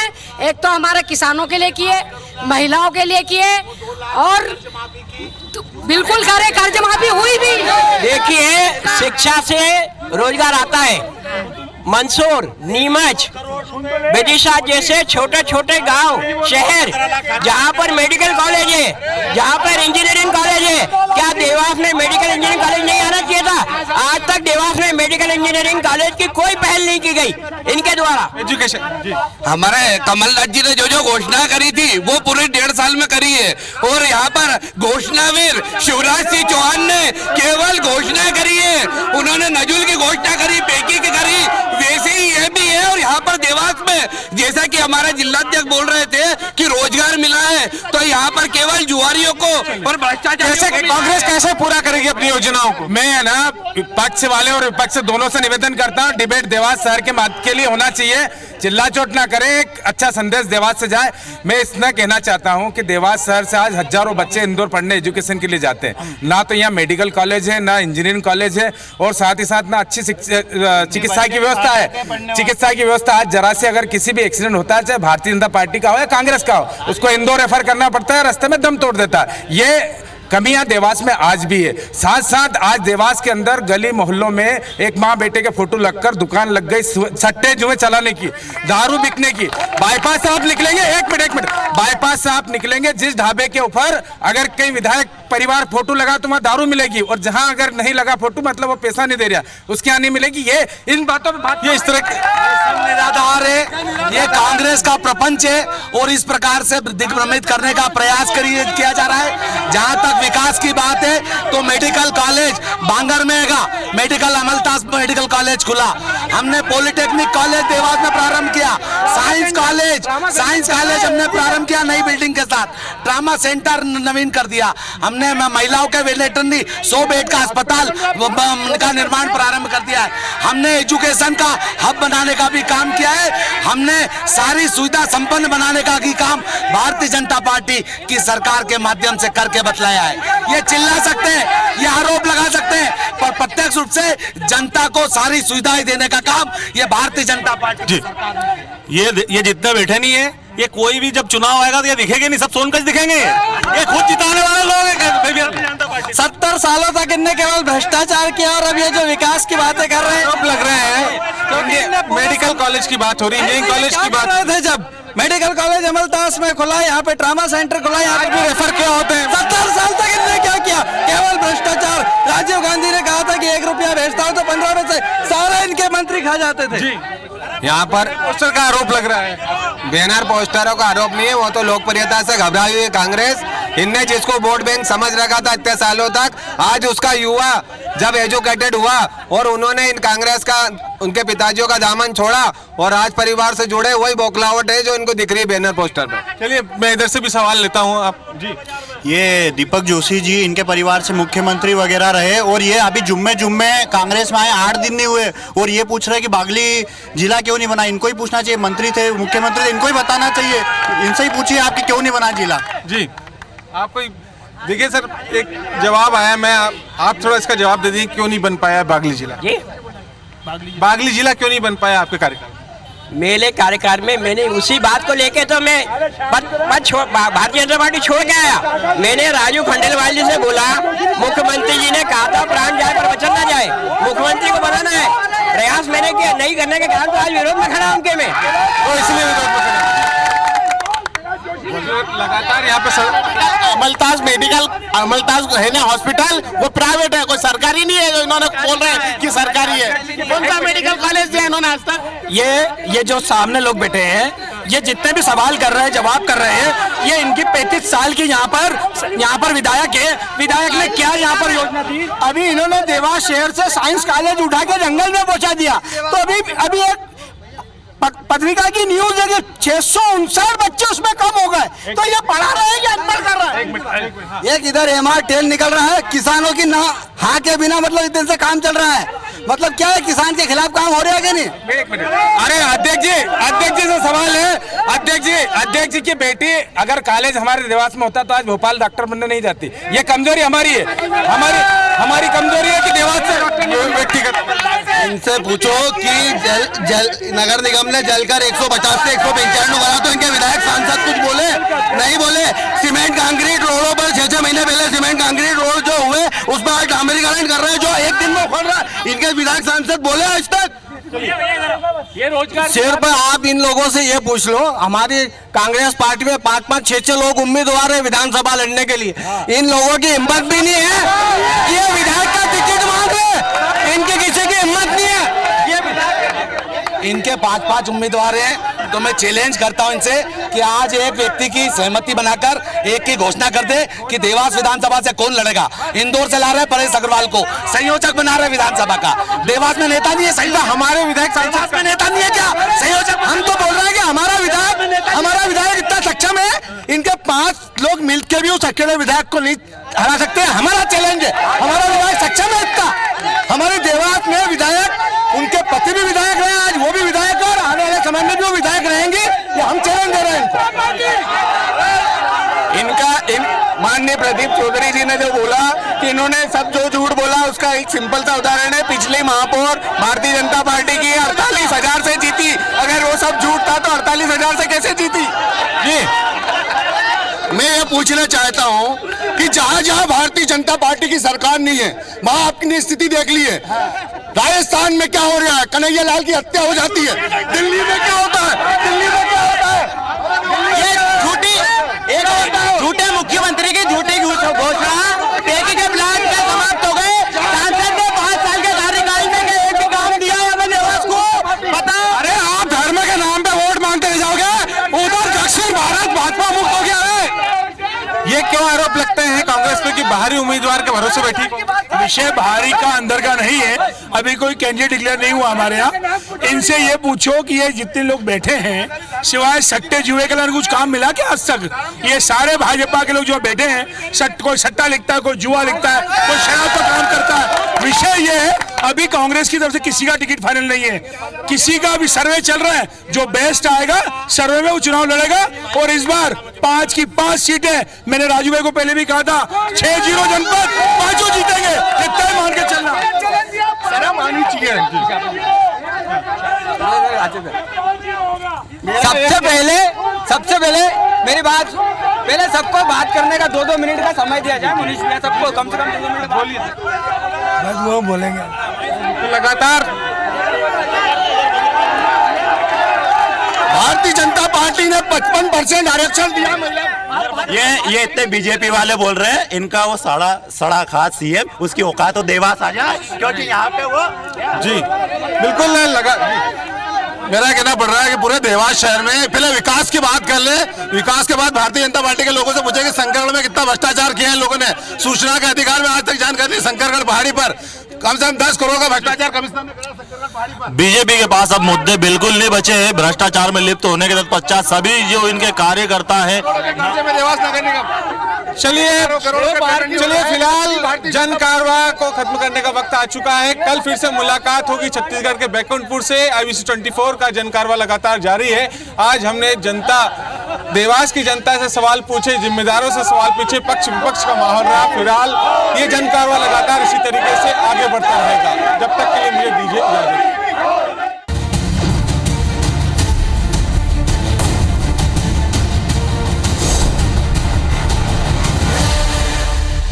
एक तो हमारे किसानों के लिए किए, महिलाओं के लिए किए और बिल्कुल कर्ज माफी हुई भी। देखिए, शिक्षा से रोजगार आता है। मंदसौर, नीमच, विदिशा जैसे छोटे छोटे गांव, शहर जहां पर मेडिकल कॉलेज है, जहां पर इंजीनियरिंग कॉलेज है, क्या देवास में मेडिकल इंजीनियरिंग कॉलेज नहीं आना चाहिए था? आज तक देवास में मेडिकल इंजीनियरिंग कॉलेज की कोई पहल नहीं की गई इनके द्वारा। एजुकेशन हमारे कमलनाथ जी ने जो घोषणा करी थी वो पूरे 1.5 साल में करी है। और यहाँ पर घोषणावीर शिवराज सिंह चौहान ने केवल घोषणा करी है। उन्होंने नजुल की घोषणा करी, पेकी की करी, वैसे ही ये भी है। और यहाँ पर देवास में जैसा कि हमारे जिलाध्यक्ष बोल रहे थे कि रोजगार मिला है, तो यहाँ पर केवल जुआरियों को और भ्रष्टाचार। कांग्रेस कैसे पूरा करेगी अपनी योजनाओं को? मैं ना पक्ष वाले और विपक्ष दोनों से निवेदन करता हूँ, डिबेट देवास शहर के माध्यम के लिए होना चाहिए। चिल्ला चोट ना करें, एक अच्छा संदेश देवास से जाए। मैं इतना कहना चाहता हूँ कि देवास शहर से आज हजारों बच्चे इंदौर पढ़ने एजुकेशन के लिए जाते हैं। ना तो यहाँ मेडिकल कॉलेज है, ना इंजीनियरिंग कॉलेज है, और साथ ही साथ ना अच्छी चिकित्सा की व्यवस्था है। चिकित्सा की व्यवस्था आज जरा से अगर किसी भी एक्सीडेंट होता है, चाहे भारतीय जनता पार्टी का हो या कांग्रेस का हो, उसको इंदौर रेफर करना पड़ता है, रास्ते में दम तोड़ देता है। ये कमियां देवास में आज भी है। साथ साथ आज देवास के अंदर गली मोहल्लों में एक माँ बेटे के फोटो लगकर दुकान लग गई सट्टे जुए चलाने की, दारू बिकने की। बाईपास से आप निकलेंगे, एक मिनट, बाईपास से आप निकलेंगे, जिस ढाबे के ऊपर अगर कई विधायक परिवार फोटो लगा तो वहां दारू मिलेगी, और जहां अगर नहीं लगा फोटो मतलब वो पैसा नहीं दे रहा, उसके यहाँ नहीं मिलेगी। ये इन बातों पर बात, ये इस तरह निराधार है, ये कांग्रेस का प्रपंच है और इस प्रकार से दिग्भ्रमित करने का प्रयास किया जा रहा है। जहां तक विकास की बात है तो मेडिकल कॉलेज बांगर में है, मेडिकल अमलतास मेडिकल कॉलेज खुला, हमने पॉलिटेक्निक कॉलेज देवास में प्रारंभ किया, साइंस कॉलेज हमने प्रारंभ किया नई बिल्डिंग के साथ, ट्रामा सेंटर नवीन कर दिया हमने, महिलाओं के वेटरनरी 100 बेड का अस्पताल का निर्माण प्रारंभ कर दिया है, हमने एजुकेशन का हब बनाने का भी काम किया है, हमने सारी सुविधा संपन्न बनाने का भी काम भारतीय जनता पार्टी की सरकार के माध्यम से करके बतलाया है। ये चिल्ला सकते हैं, ये आरोप लगा सकते हैं, पर प्रत्यक्ष रूप से जनता को सारी सुविधाएं देने का काम ये भारतीय जनता पार्टी जी। ये जितने बैठे नहीं है, ये कोई भी जब चुनाव आएगा तो ये दिखेंगे नहीं, सब सोनकच दिखेंगे। ये खुद जिताने वाले लोग हैं। 70 सालों तक इनने केवल भ्रष्टाचार किया और अब ये जो विकास की बातें कर रहे हैं लग रहे हैं। मेडिकल कॉलेज की बात हो रही है, इंजीनियरिंग कॉलेज की बात थे जब मेडिकल कॉलेज अमलतास में खुला, यहाँ पे ट्रामा सेंटर खुला, यहाँ पे भी रेफर क्या होते हैं। 70 साल तक इनने क्या किया? केवल भ्रष्टाचार। राजीव गांधी ने कहा था कि 1 रुपया भेजता हो तो 15 में से सारे इनके मंत्री खा जाते थे। यहाँ पर पोस्टर का आरोप लग रहा है। बैनर पोस्टरों का आरोप नहीं है, वो तो लोकप्रियता से घबराई हुई कांग्रेस। इनने जिसको वोट बैंक समझ रखा था इतने सालों तक, आज उसका युवा जब एजुकेटेड हुआ और उन्होंने इन कांग्रेस का, उनके पिताजियों का दामन छोड़ा और आज परिवार से जुड़े, वही बौखलाहट है जो इनको दिख रही है बैनर पोस्टर पे। चलिए मैं इधर से भी सवाल लेता हूँ। आप जी, ये दीपक जोशी जी इनके परिवार से मुख्यमंत्री वगैरह रहे और ये अभी जुम्मे कांग्रेस में आए 8 दिन नहीं हुए और ये पूछ रहे कि बागली जिला क्यों नहीं बना। इनको ही पूछना चाहिए, मंत्री थे, मुख्यमंत्री थे, इनको ही बताना चाहिए। इनसे ही पूछिए आपकी क्यों नहीं बना जिला। जी आपको देखिए सर, एक जवाब आया, मैं आप थोड़ा इसका जवाब दे दीजिए, क्यों नहीं बन पाया बागली जिला? बागली जिला क्यों नहीं बन पाया आपके कार्यकाल? मेरे कार्यकाल में मैंने उसी बात को लेके तो मैं भारतीय जनता पार्टी छोड़ के आया। मैंने राजू खंडेलवाल जी से बोला, मुख्यमंत्री जी ने कहा था प्राण जाए पर वचन न जाए, मुख्यमंत्री को बनाना है। प्रयास मैंने किया, नहीं करने के कारण तो आज विरोध में खड़ा उनके में, तो इसलिए विरोध में खड़ा। लगातार यहाँ पे अमलतास है ना हॉस्पिटल, वो प्राइवेट है, कोई सरकारी नहीं है। जो इन्होंने बोल रहे हैं कि सरकारी है, कौन सा मेडिकल कॉलेज दिया इन्होंने आज तक? ये जो सामने लोग बैठे हैं, ये जितने भी सवाल कर रहे हैं, जवाब कर रहे हैं, ये इनकी 35 साल की यहाँ पर विधायक है। विधायक ने क्या यहाँ पर योजना दी? अभी इन्होंने देवास शहर से साइंस कॉलेज उठा के जंगल में पहुंचा दिया। तो अभी एक पत्रिका की न्यूज है कि 659 बच्चे उसमें कम हो गए। तो ये पढ़ा रहे हैं या अनपढ़ कर रहे हैं? एक इधर एमआर टेल निकल रहा है, किसानों की ना हाँ के बिना मतलब इतने से काम चल रहा है। मतलब क्या है, किसान के खिलाफ काम हो रहा है कि नहीं? अरे अध्यक्ष जी से सवाल है। अध्यक्ष जी की बेटी अगर कॉलेज हमारे देवास में होता तो आज भोपाल डॉक्टर बनने नहीं जाती। ये कमजोरी हमारी है, हमारी कमजोरी है कि देवास से व्यक्तिगत। इनसे पूछो कि नगर निगम ने जलकर 150 से 195 बना, तो इनके विधायक सांसद कुछ बोले? नहीं बोले। सीमेंट कंक्रीट रोडों पर 6 महीने पहले सीमेंट कंक्रीट रोड जो हुए उस पर आज डामरीकरण कर रहे हैं, जो एक दिन में उखड़ रहा है। इनके विधायक सांसद बोले आज तक? ये रोजगार सिर्फ आप इन लोगों से ये पूछ लो, हमारी कांग्रेस पार्टी में 5-5, 6-6 लोग उम्मीदवार है विधानसभा लड़ने के लिए। इन लोगों की हिम्मत भी नहीं है, ये विधायक का टिकट मांग रहे, इनके किसी की हिम्मत नहीं है। इनके 5-5 उम्मीदवार हैं, तो मैं चैलेंज करता हूं इनसे कि आज एक व्यक्ति की सहमति बनाकर एक की घोषणा कर दे कि देवास विधानसभा से कौन लड़ेगा। इंदौर से ला रहे परेश अग्रवाल को संयोजक बना रहे विधानसभा का। देवास में नेता नहीं है, सही हमारे विधायक देवास में नेता नहीं है क्या संयोजक? हम तो बोल रहे हैं कि हमारा विधायक इतना सक्षम है, इनके 5 लोग मिलकर भी उस अकेले विधायक को नहीं हरा सकते। हमारा चैलेंज है, हमारा विधायक सक्षम है इतना। हमारे देवास में विधायक, उनके पति भी विधायक रहे, आज वो भी विधायक और आने वाले समय में भी वो विधायक रहेंगे। ये हम चैलेंज दे रहे हैं इनको। माननीय प्रदीप चौधरी जी ने जो बोला कि इन्होंने सब जो झूठ बोला, उसका एक सिंपल सा उदाहरण है। पिछली महापौर भारतीय जनता पार्टी की 48,000 से जीती। अगर वो सब झूठ था तो 48,000 से कैसे जीती? जी मैं ये पूछना चाहता हूँ कि जहाँ जहाँ भारतीय जनता पार्टी की सरकार नहीं है, वहाँ आपने स्थिति देख ली है। राजस्थान में क्या हो रहा है, कन्हैया लाल की हत्या हो जाती है। दिल्ली में क्या होता है, दिल्ली में क्या होता है? झूठे मुख्यमंत्री की झूठी घोषणा, पैकेज के प्लान क्या समाप्त हो गए। सांसद ने 5 साल के कार्यकाल में एक भी काम दिया है अपने देवास को? बता। अरे आप धर्म के नाम पे वोट मांगते रह जाओगे, उधर दक्षिण भारत भाजपा मुक्त हो गया है। ये क्यों आरोप लगते हैं कांग्रेस पे कि बाहरी उम्मीदवार के भरोसे बैठी? विषय बाहरी का अंदर का नहीं है, अभी कोई कैंडिडेट डिक्लेयर नहीं हुआ हमारे यहाँ। इनसे ये पूछो कि ये जितने लोग बैठे हैं, सिवाय सट्टे जुए के लिए कुछ काम मिला क्या आज तक? ये सारे भाजपा के लोग जो बैठे हैं, कोई सट्टा लिखता है, कोई जुआ लिखता है, कोई शराब का काम करता है। विषय ये है अभी कांग्रेस की तरफ से किसी का टिकट फाइनल नहीं है, किसी का भी सर्वे चल रहा है, जो बेस्ट आएगा सर्वे में वो चुनाव लड़ेगा। और इस बार 5 की 5 सीटें, मैंने राजू भाई को पहले भी कहा था 6-0 जनपद 5 जीतेंगे, इतना मान के चलना। शर्म आनी चाहिए। सबसे पहले मेरी बात, पहले सबको बात करने का 2-2 मिनट का समय दिया जाए। मनीष भैया सबको कम से कम 2 मिनट बोलिए, बस वो बोलेंगे। लगातार भारतीय जनता पार्टी ने 55% आरक्षण दिया महिला। ये इतने बीजेपी वाले बोल रहे हैं, इनका वो सड़ा खास सीएम, उसकी औकात तो देवास आ जाए, क्योंकि यहाँ पे वो जी बिल्कुल लगा। मेरा कहना पड़ रहा है कि पूरे देवास शहर में पहले विकास की बात कर ले, विकास के बाद भारतीय जनता पार्टी के लोगों से पूछे कि शंकरगढ़ में कितना भ्रष्टाचार किया है लोगों ने। सूचना के अधिकार में आज तक जानकारी शंकरगढ़ पहाड़ी पर कम से कम 10 करोड़ का भ्रष्टाचार कमिश्नर ने करा शंकरगढ़ पहाड़ी पर। बीजेपी के पास अब मुद्दे बिल्कुल नहीं बचे हैं। भ्रष्टाचार में लिप्त होने के तत्पश्चात सभी जो इनके कार्यकर्ता हैं, देवास नगर निगम चलिए फिलहाल जन कारवां को खत्म करने का वक्त आ चुका है। कल फिर से मुलाकात होगी छत्तीसगढ़ के बैकुंठपुर से। IBC 24 का जन कारवां लगातार जारी है। आज हमने देवास की जनता से सवाल पूछे, जिम्मेदारों से सवाल पूछे, पक्ष विपक्ष का माहौल रहा। फिलहाल ये जन कारवां लगातार इसी तरीके से आगे बढ़ता रहेगा। जब तक के लिए मुझे दीजिए इजाजत।